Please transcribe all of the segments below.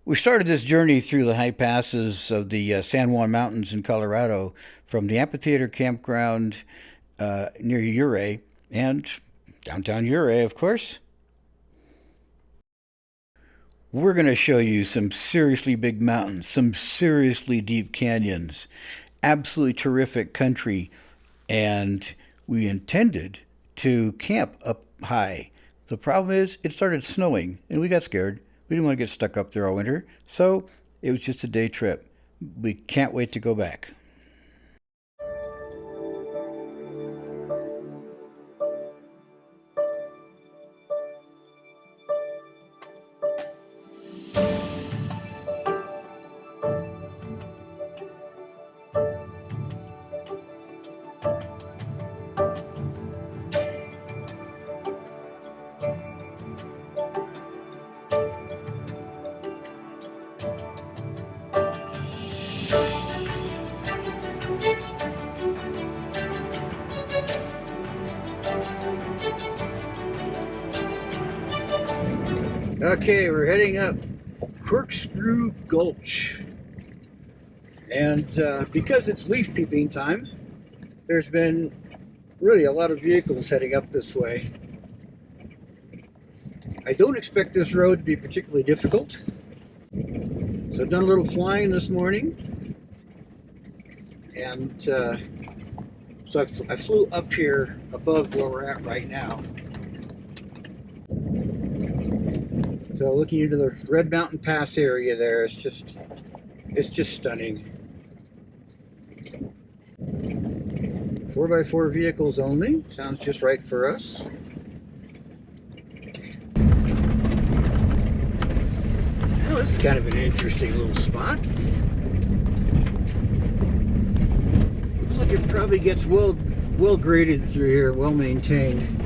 We started this journey through the high passes of the San Juan Mountains in Colorado from the amphitheater campground near Ouray and downtown Ouray, of course. We're going to show you some seriously big mountains, some seriously deep canyons, absolutely terrific country, and we intended to camp up high. The problem is, it started snowing, and we got scared. We didn't want to get stuck up there all winter, so it was just a day trip. We can't wait to go back. Okay, we're heading up Corkscrew Gulch. And because it's leaf peeping time, there's been really a lot of vehicles heading up this way. I don't expect this road to be particularly difficult. So I've done a little flying this morning. And so I flew up here above where we're at right now. So looking into the Red Mountain Pass area there, it's just stunning. 4x4 vehicles only, sounds just right for us. Well, this is kind of an interesting little spot. Looks like it probably gets well graded through here, well maintained.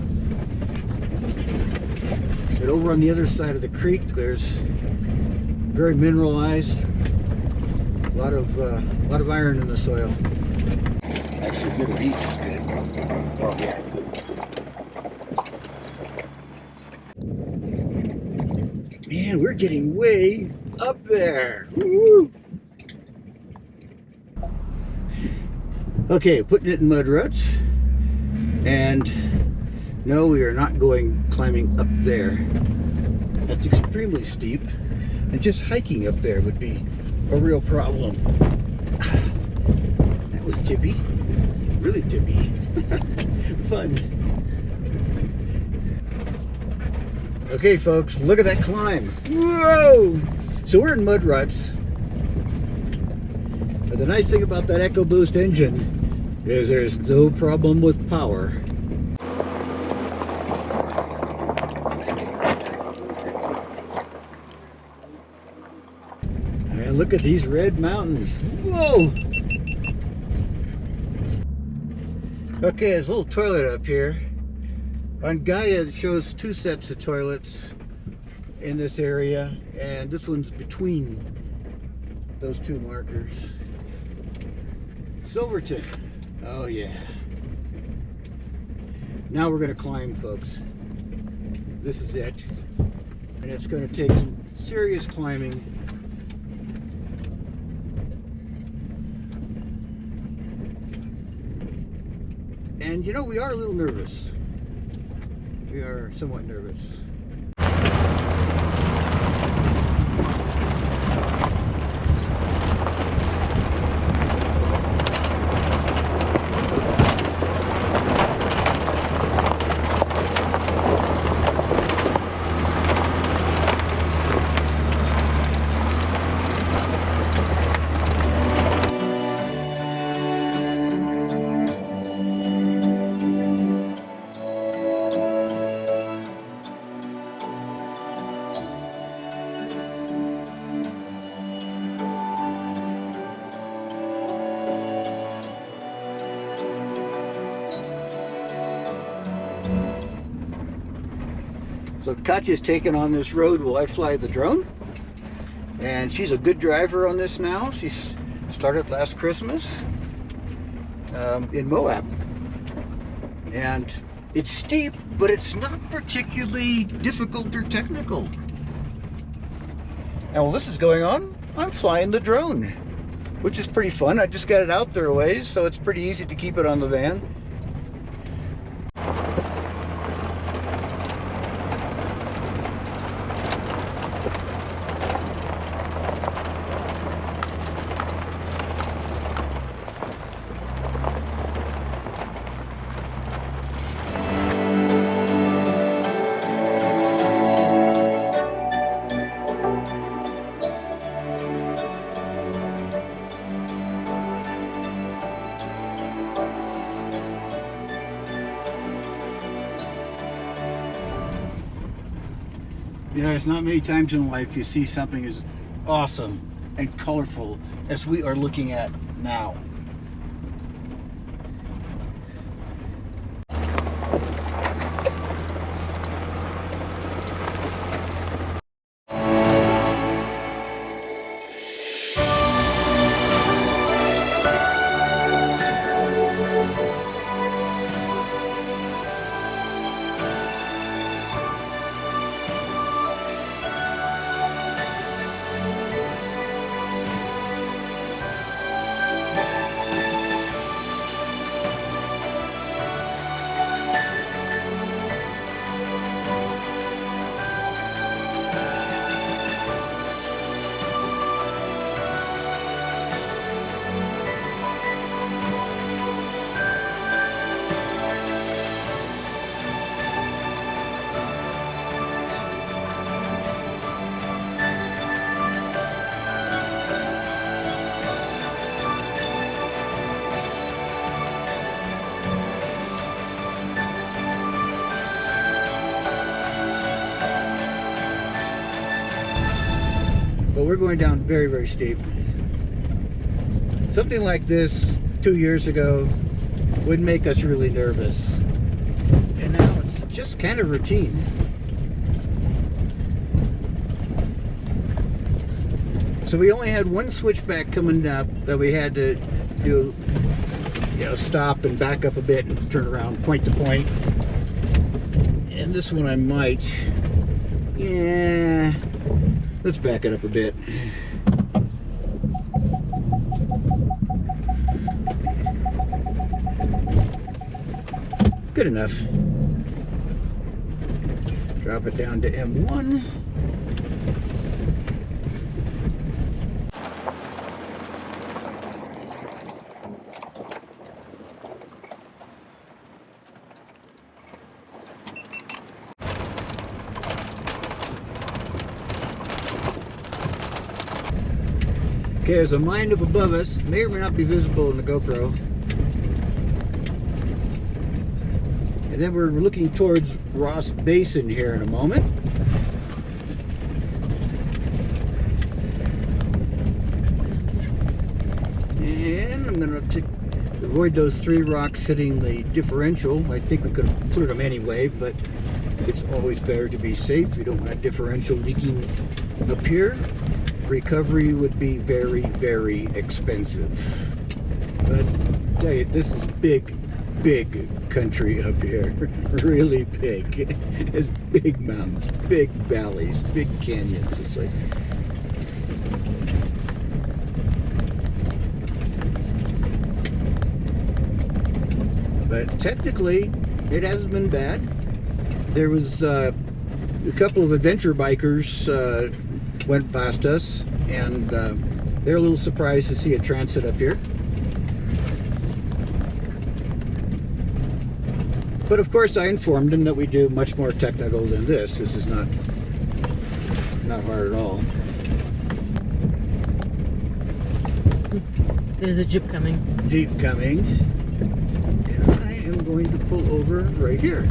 But over on the other side of the creek, there's very mineralized, a lot of iron in the soil. Actually, good beach is good. Well, yeah, good. Man, we're getting way up there. Woo! Okay, putting it in mud ruts, and no, we are not climbing up there. That's extremely steep, and just hiking up there would be a real problem. That was tippy, really tippy. Fun. Okay, folks, look at that climb. Whoa! So we're in mud ruts. But the nice thing about that EcoBoost engine is there's no problem with power. And look at these red mountains. Whoa! Okay, there's a little toilet up here. On Gaia, it shows two sets of toilets in this area, and this one's between those two markers. Silverton. Oh yeah. Now we're going to climb, folks. This is it. And it's going to take some serious climbing. And you know, we are a little nervous. We are somewhat nervous. So Katya's taken on this road while I fly the drone, and she's a good driver on this now. She's started last Christmas in Moab, and it's steep, but it's not particularly difficult or technical. And while this is going on, I'm flying the drone, which is pretty fun. I just got it out there a ways, so it's pretty easy to keep it on the van. Yeah, it's not many times in life you see something as awesome and colorful as we are looking at now. But we're going down very, very steep. Something like this 2 years ago would make us really nervous. And now it's just kind of routine. So we only had one switchback coming up that we had to do, you know, stop and back up a bit and turn around point to point. And this one I might, yeah, let's back it up a bit. Good enough. Drop it down to M1. Okay, there's a mine up above us. May or may not be visible in the GoPro. And then we're looking towards Ross Basin here in a moment. And I'm going to avoid those three rocks hitting the differential. I think we could have cleared them anyway, but it's always better to be safe. We don't want a differential leaking up here. Recovery would be very, very expensive. But I tell you, this is big country up here. Really big. It's big mountains, big valleys, big canyons. It's like, but technically it hasn't been bad. There was a couple of adventure bikers went past us, and they're a little surprised to see a transit up here. But of course I informed them that we do much more technical than this. This is not hard at all. There's a Jeep coming. Jeep coming. And I am going to pull over right here.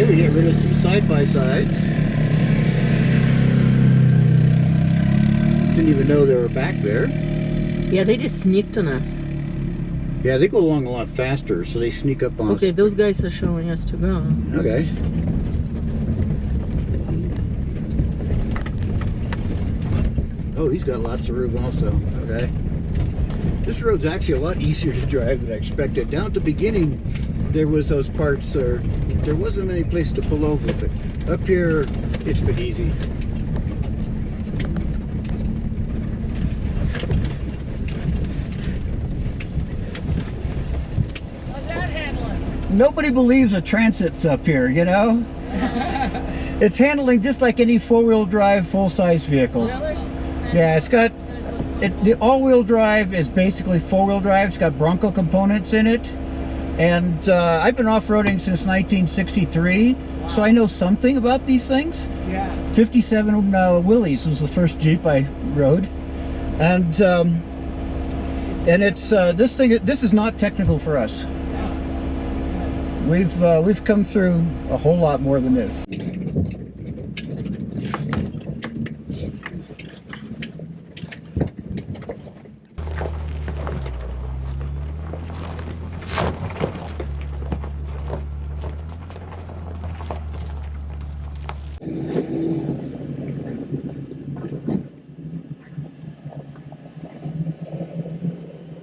We get rid of some side-by-sides. Didn't even know they were back there. Yeah, they just sneaked on us. Yeah, they go along a lot faster, so they sneak up on us. Okay, those guys are showing us to go. Okay. Oh, he's got lots of room also. Okay. This road's actually a lot easier to drive than I expected. Down at the beginning, there was those parts, there wasn't any place to pull over, but up here, it's been easy. How's that handling? Nobody believes a transit's up here, you know? It's handling just like any four-wheel drive, full-size vehicle. Really? Yeah, it's got, the all-wheel drive is basically four-wheel drive. It's got Bronco components in it. And I've been off-roading since 1963, so I know something about these things. Yeah. 57 Willys was the first Jeep I rode. And it's, this is not technical for us. We've come through a whole lot more than this.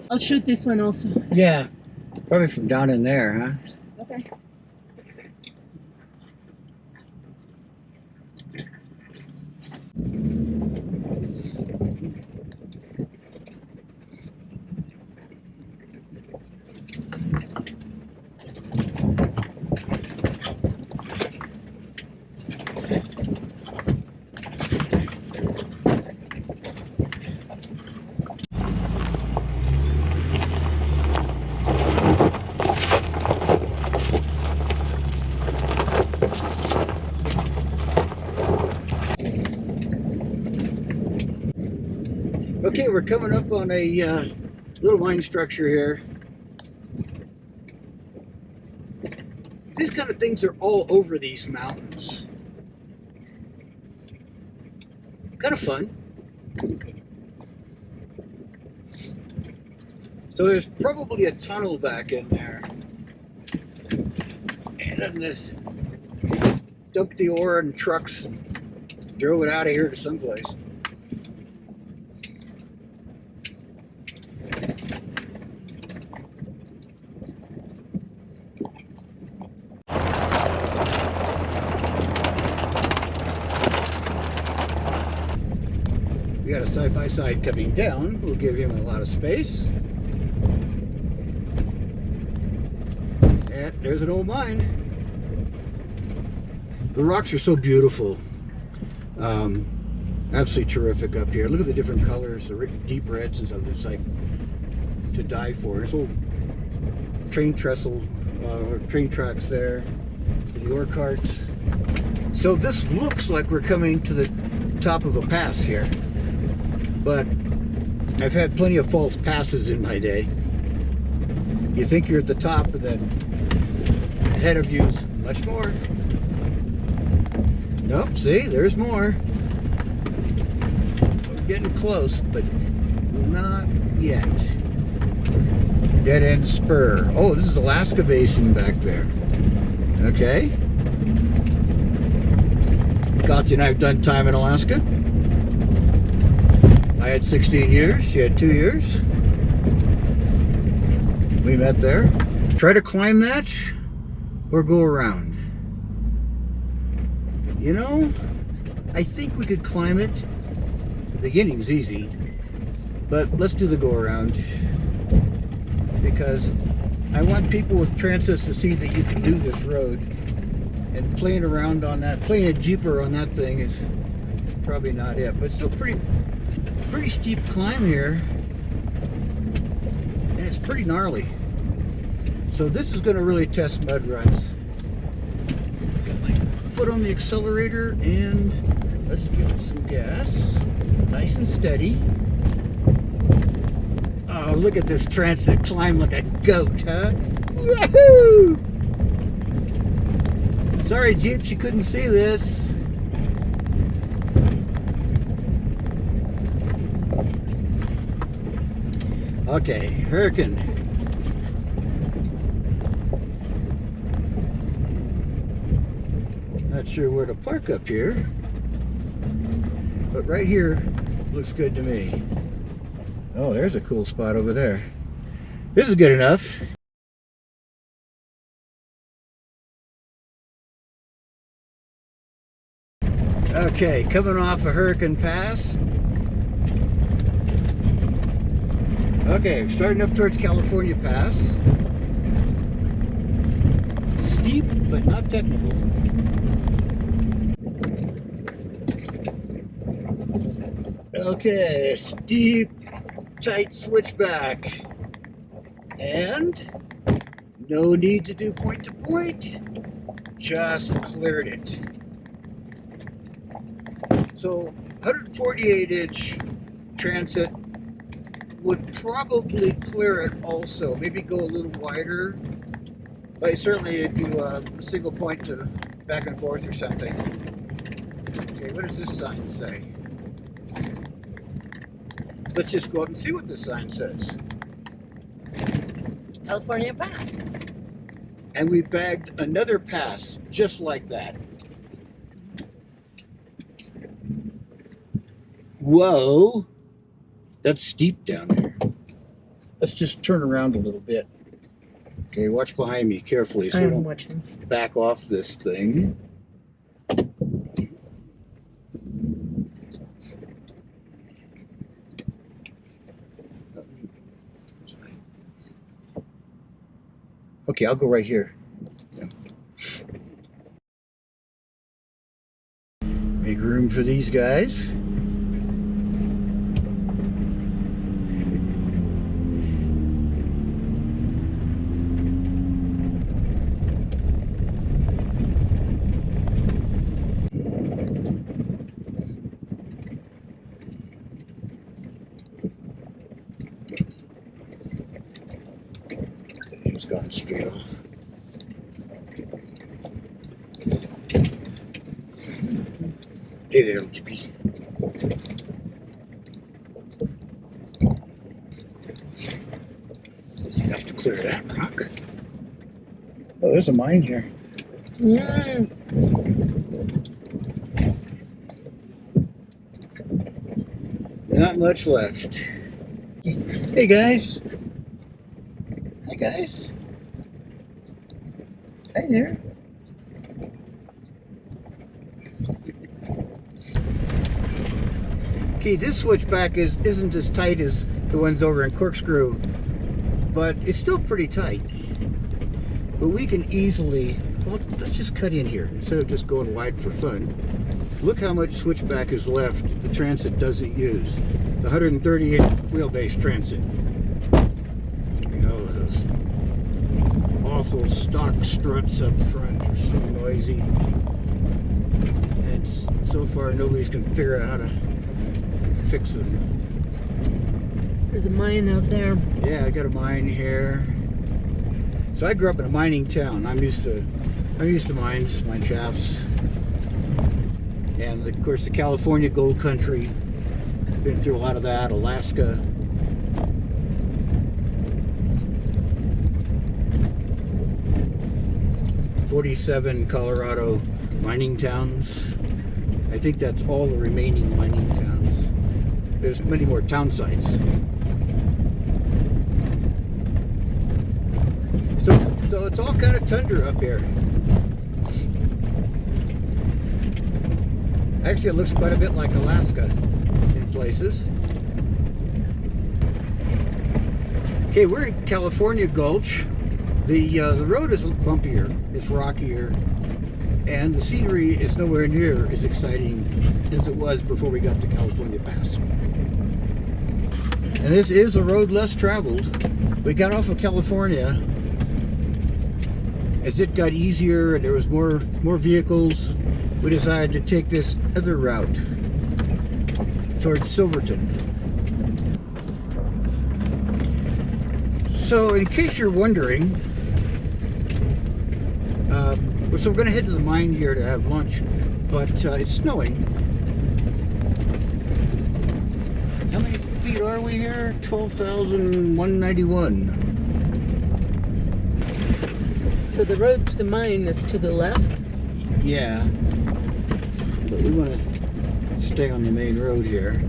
I'll shoot this one also. Yeah, probably from down in there, huh? Okay. Okay, we're coming up on a little mine structure here. These kind of things are all over these mountains. Kind of fun. So there's probably a tunnel back in there. And then this dumped the ore in trucks and drove it out of here to someplace. We got a side-by-side coming down. We'll give him a lot of space. And there's an old mine. The rocks are so beautiful. Absolutely terrific up here. Look at the different colors, the deep reds and stuff. It's like to die for. There's old train trestle, train tracks there, the ore carts. So this looks like we're coming to the top of a pass here. But I've had plenty of false passes in my day. You think you're at the top, and then ahead of you's much more. Nope, see, there's more. We're getting close, but not yet. Dead end spur. Oh, this is Alaska Basin back there. Okay. Katya and I have done time in Alaska. I had 16 years, she had 2 years. We met there. Try to climb that or go around. You know, I think we could climb it. The beginning's easy, but let's do the go around because I want people with transits to see that you can do this road, and playing around on that, playing a Jeeper on that thing is probably not it, but still pretty steep climb here, and it's pretty gnarly. So this is going to really test mud runs. Got my foot on the accelerator, and let's give it some gas. Nice and steady. Oh, look at this transit climb like a goat, huh? Woohoo! Sorry, Jeeps, you couldn't see this. Okay, Hurricane. Not sure where to park up here, but right here Looks good to me. Oh, there's a cool spot over there. This is good enough. Okay, coming off a Hurricane Pass. Okay, starting up towards California Pass. Steep, but not technical. Okay, steep, tight switchback. And no need to do point to point. Just cleared it. So 148-inch transit would probably clear it also. Maybe go a little wider. But certainly if you a single point to back and forth or something. Okay, what does this sign say? Let's just go up and see what this sign says. California Pass. And we bagged another pass just like that. Whoa, that's steep down there. Let's just turn around a little bit. Okay, watch behind me carefully so we don't watching. back off this thing. Okay, I'll go right here. Make room for these guys. Just going straight off. Hey there, Jippy. Just have to clear that rock. Oh, there's a mine here. Not much left. Hey guys. Hi guys. Hi there. Okay, this switchback isn't as tight as the ones over in Corkscrew, but it's still pretty tight. But we can easily, well, let's just cut in here instead of just going wide for fun. Look how much switchback is left the transit doesn't use. The 130-inch wheelbase transit. You know, those awful stock struts up front are so noisy. And so far nobody's can figure out how to fix them. There's a mine out there. Yeah, I got a mine here. So I grew up in a mining town. I'm used to mines, mine shafts. And of course the California gold country. Been through a lot of that. Alaska. '47 Colorado mining towns. I think that's all the remaining mining towns. There's many more town sites. So it's all kind of tundra up here. Actually, it looks quite a bit like Alaska in places. Okay, we're in California Gulch. The road is bumpier, it's rockier, and the scenery is nowhere near as exciting as it was before we got to California Pass. And this is a road less traveled. We got off of California. As it got easier and there was more vehicles, we decided to take this other route towards Silverton. So in case you're wondering, so we're going to head to the mine here to have lunch, but it's snowing. How many feet are we here? 12,191. So the road to the mine is to the left? Yeah, but we want to stay on the main road here.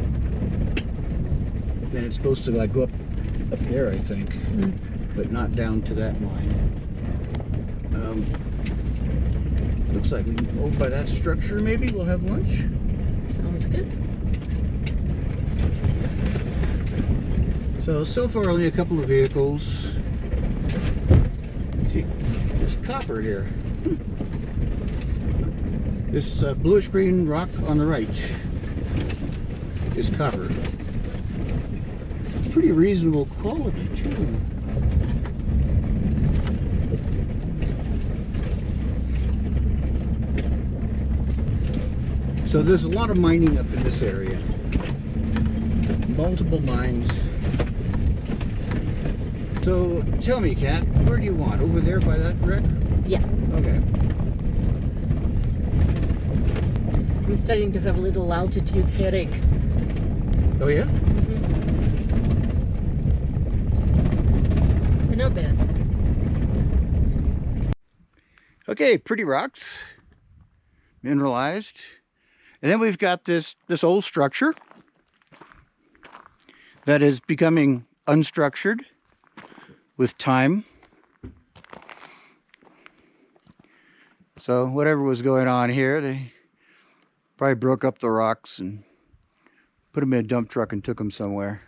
Then it's supposed to like go up there, I think, but not down to that mine. Looks like we can go by that structure. Maybe we'll have lunch. Sounds good. So far only a couple of vehicles. See, there's copper here. This bluish green rock on the right is copper. Pretty reasonable quality too. So there's a lot of mining up in this area. Multiple mines. So tell me, Kat, where do you want? Over there by that wreck? Yeah. Okay. I'm starting to have a little altitude headache. Oh yeah? But not bad. Okay, pretty rocks. Mineralized. And then we've got this old structure that is becoming unstructured with time. So whatever was going on here, they probably broke up the rocks and put them in a dump truck and took them somewhere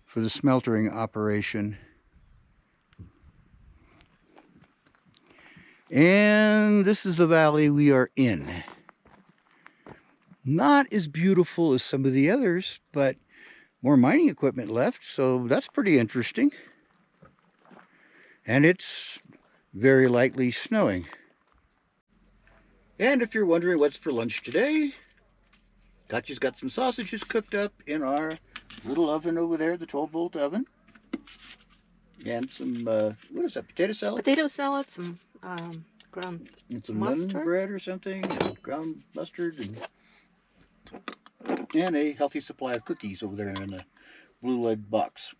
for the smeltering operation. And this is the valley we are in. Not as beautiful as some of the others, but more mining equipment left, so that's pretty interesting. And it's very likely snowing. And if you're wondering what's for lunch today, Katya's got some sausages cooked up in our little oven over there, the 12-volt oven. And some, what is that, potato salad? Potato salad, some ground And some mustard. lemon bread or something, and ground mustard, and a healthy supply of cookies over there in a blue lead box.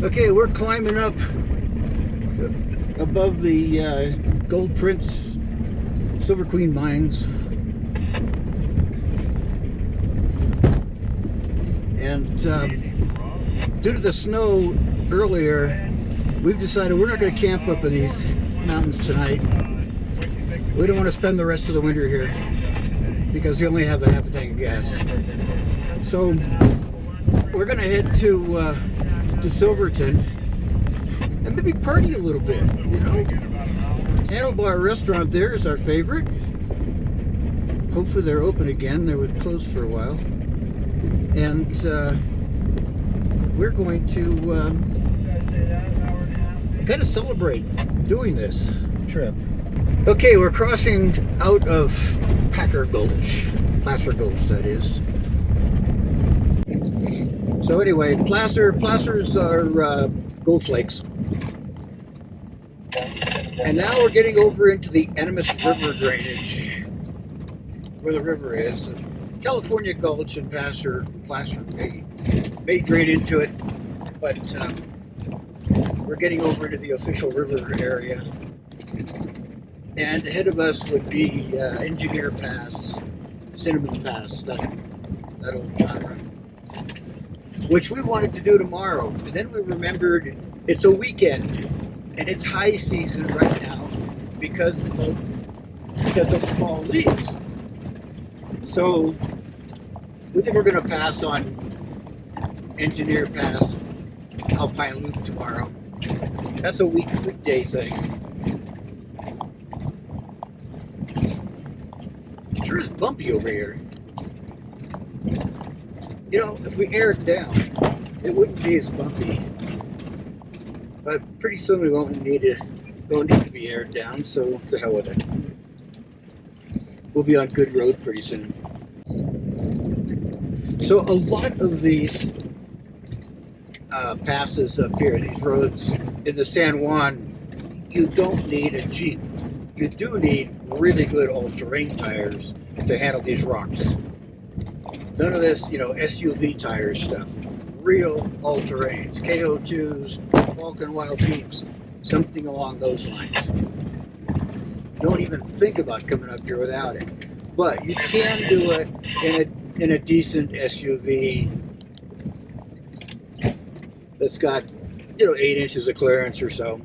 Okay, we're climbing up above the Gold Prince Silver Queen mines. And due to the snow earlier, we've decided we're not going to camp up in these mountains tonight. We don't want to spend the rest of the winter here because we only have a half a tank of gas. So we're going to head to Silverton and maybe party a little bit, you know. Handlebar restaurant there is our favorite. Hopefully they're open again. They were closed for a while. And we're going to kind of celebrate doing this trip. Okay, we're crossing out of Placer Gulch, that is. So anyway, placers are gold flakes. And now we're getting over into the Animas River drainage, where the river is. California Gulch and Placer may drain into it, but we're getting over into the official river area. And ahead of us would be Engineer Pass, Cinnamon Pass, that old genre, which we wanted to do tomorrow. And then we remembered it's a weekend and it's high season right now because of the fall leaves. So we think we're going to pass on Engineer Pass, Alpine Loop tomorrow. That's a weekday thing. Sure is bumpy over here. You know, if we air it down, it wouldn't be as bumpy. But pretty soon we won't need to be aired down, so the hell with it. We'll be on good road pretty soon. So a lot of these passes up here, these roads in the San Juan, you don't need a Jeep. You do need really good all-terrain tires to handle these rocks. None of this, you know, SUV tire stuff. Real all-terrains, KO2s, Falcon Wild Peaks, something along those lines. Don't even think about coming up here without it. But you can do it in a decent SUV that's got, you know, 8 inches of clearance or so.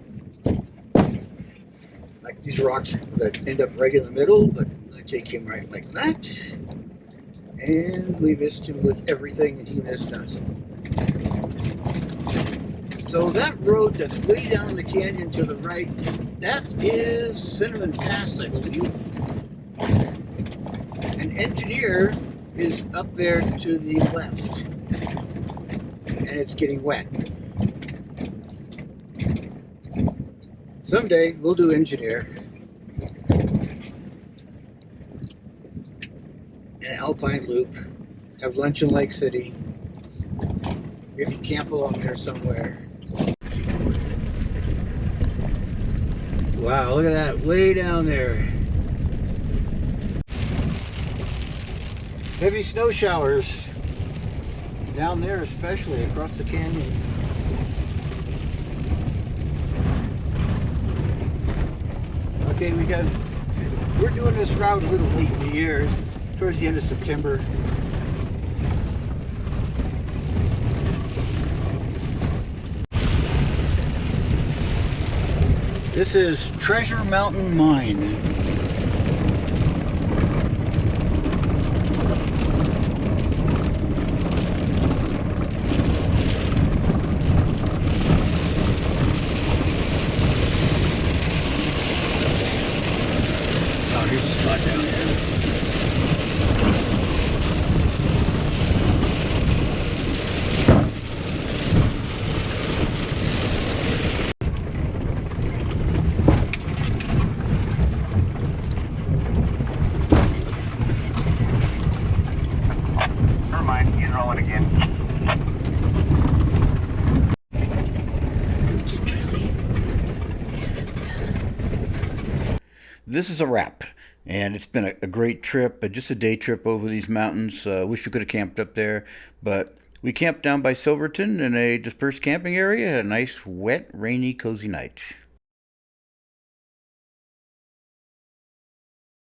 Like these rocks that end up right in the middle, but I take him right like that. And we missed him with everything that he missed us. So that road that's way down the canyon to the right, that is Cinnamon Pass, I believe. An Engineer is up there to the left. And it's getting wet. Someday we'll do Engineer. An Alpine Loop. Have lunch in Lake City. Maybe camp along there somewhere. Wow, look at that, way down there. Heavy snow showers. Down there especially, across the canyon. Okay, we're doing this route a little late in the year. It's towards the end of September. This is Treasure Mountain Mine. This is a wrap, and it's been a great trip, just a day trip over these mountains. Wish we could have camped up there, but We camped down by Silverton in a dispersed camping area. Had a nice, wet, rainy, cozy night.